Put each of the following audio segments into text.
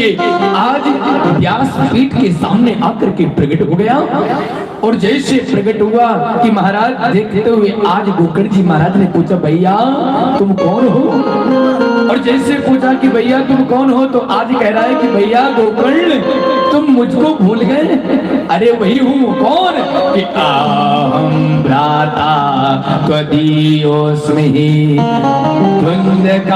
आज व्यासपीठ के सामने आकर के प्रकट हो गया। और जैसे प्रकट हुआ कि महाराज देखते हुए आज गोकर्ण जी महाराज ने पूछा, भैया तुम कौन हो? और जैसे पूछा कि भैया तुम कौन हो, तो आज कह रहा है कि भैया गोकर्ण तुम मुझको भूल गए? अरे वही हूँ। कौन? कि अहं भ्राता त्वदीयोऽस्मि धुंधकारितनामतः।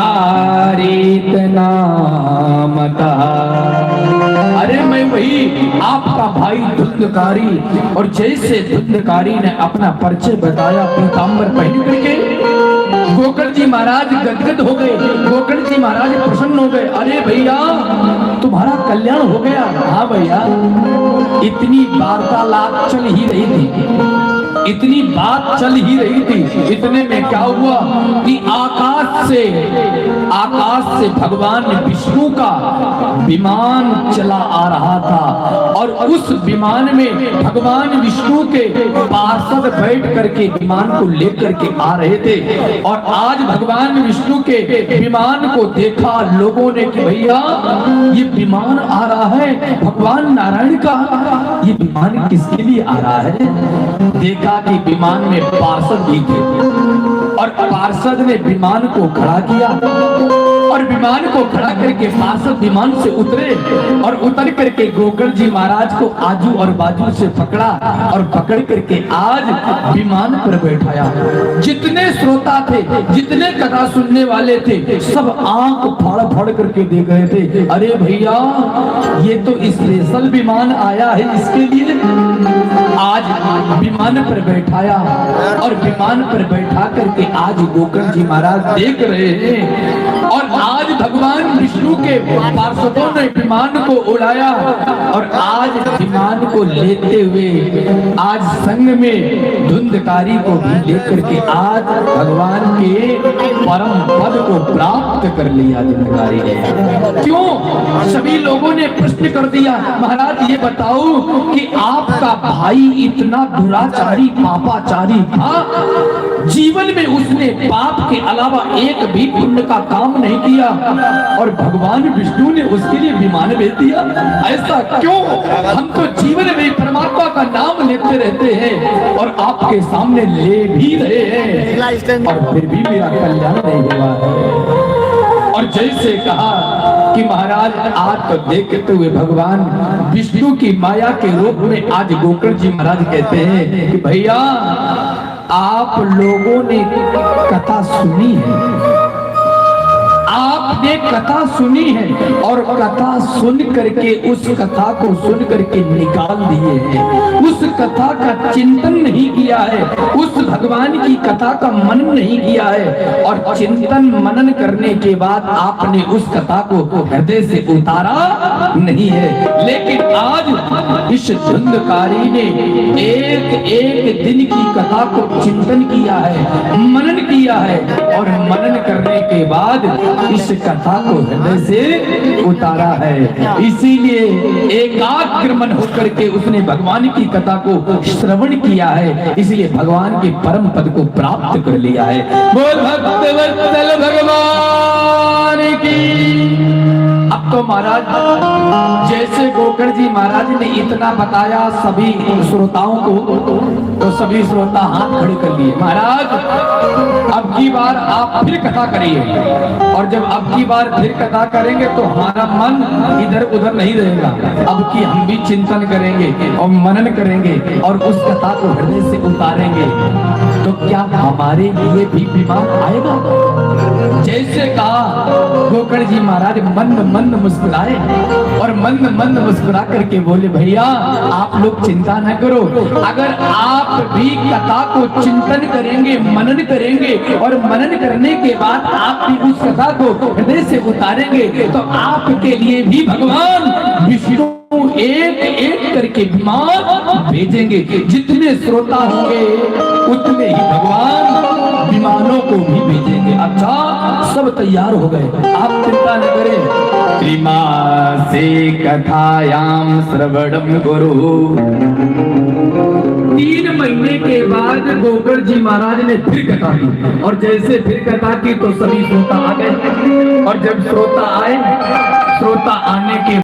अरे मैं वही आपका भाई धुंधकारी। और जैसे धुंधकारी ने अपना परिचय बताया पीतांबर पहन करके, गोकर्ण जी महाराज गदगद हो गए, गोकर्ण जी महाराज प्रसन्न हो गए। अरे भैया तुम्हारा कल्याण हो गया। हाँ भैया, इतनी वार्तालाप चल ही रही थी, इतनी बात चल ही रही थी। इतने में क्या हुआ कि आकाश से भगवान विष्णु का विमान चला आ रहा था। और उस विमान में भगवान विष्णु के पार्षद बैठ करके विमान को लेकर के आ रहे थे। और आज भगवान विष्णु के विमान को देखा लोगों ने कि भैया ये विमान आ रहा है भगवान नारायण का। ये विमान किसके लिए आ रहा है? देखा कि विमान में पार्षद भी थे। और पार्षद ने विमान को खड़ा किया और विमान को खड़ा करके पार्षद विमान से उतरे और उतर करके गोकर्ण जी महाराज को आजू और बाजू से पकड़ा और पकड़ करके आज विमान पर बैठाया। जितने श्रोता थे, जितने कथा सुनने वाले थे, सब आंख फाड़ फाड़ करके देख रहे थे। अरे भैया ये तो स्पेशल विमान आया है, इसके लिए आज विमान पर बैठाया। और विमान पर बैठा करके आज गोकर्ण जी महाराज देख रहे हैं। और आज भगवान विष्णु के पार्षदों ने विमान को उड़ाया और आज विमान को लेते हुए आज संग में धुंधकारी को भी लेकर के आज भगवान के परम पद को प्राप्त कर लिया धुंधकारी ने। क्यों? सभी लोगों ने प्रश्न कर दिया, महाराज ये बताओ कि आपका भाई इतना दुराचारी पापाचारी था, जीवन में उसने पाप के अलावा एक भी पुण्य का काम नहीं किया और भगवान विष्णु ने उसके लिए विमान भेज दिया। ऐसा क्यों? हम तो जीवन में परमात्मा का नाम लेते रहते हैं और आपके सामने ले भी रहे हैं और फिर भी मेरा कल्याण नहीं हुआ है। और जैसे कहा कि महाराज आज तो देखते हुए भगवान विष्णु की माया के रूप में आज गोकर्ण जी महाराज कहते हैं कि भैया आप लोगों ने कथा सुनी है, आपने कथा सुनी है और कथा सुन करके उस कथा को सुन करके निकाल दिए हैं। उस कथा का चिंतन नहीं किया है, उस भगवान की कथा का मनन नहीं किया है। और चिंतन मनन करने के बाद आपने उस कथा को हृदय से उतारा नहीं है। लेकिन आज इस धुंधकारी ने एक एक दिन की कथा को चिंतन किया है, मनन किया है और मनन करने के बाद इस कथा को हृदय से उतारा है। इसीलिए एकाग्र मन होकर के उसने भगवान की कथा को श्रवण किया है, इसलिए भगवान के परम पद को प्राप्त कर लिया है। बोल भक्तवत्सल भगवान की। अब तो महाराज जैसे गोकर्ण जी महाराज ने इतना बताया सभी श्रोताओं को, तो सभी श्रोता हाथ खड़े कर लिए। महाराज अब की बार आप फिर कथा करिए और जब अब की बार फिर कथा करेंगे तो हमारा मन इधर उधर नहीं रहेगा। अब की हम भी चिंतन करेंगे और मनन करेंगे और उस कथा को हृदय से उतारेंगे। तो क्या हमारे लिए भी विमान आएगा? जैसे कहा गोकर्ण जी महाराज मंद मंद मुस्कुराए और मंद मंद मुस्कुरा करके बोले, भैया आप लोग चिंता न करो, अगर आप भी कथा को चिंतन करेंगे, मनन करेंगे और मनन करने के बाद आप भी उस कथा को हृदय से उतारेंगे तो आपके लिए भी भगवान विष्णु एक एक करके विमान भेजेंगे। जितने श्रोता होंगे उतने ही भगवान विमानों को भी भेजेंगे। अच्छा सब तैयार हो गए, आप चिंता न करें। कृमा से कथायाम श्रवणम गुरु। 3 महीने के बाद गोकर्ण जी महाराज ने फिर कथा की और जैसे फिर कथा की तो सभी श्रोता आ गए। और जब श्रोता आए श्रोता आने के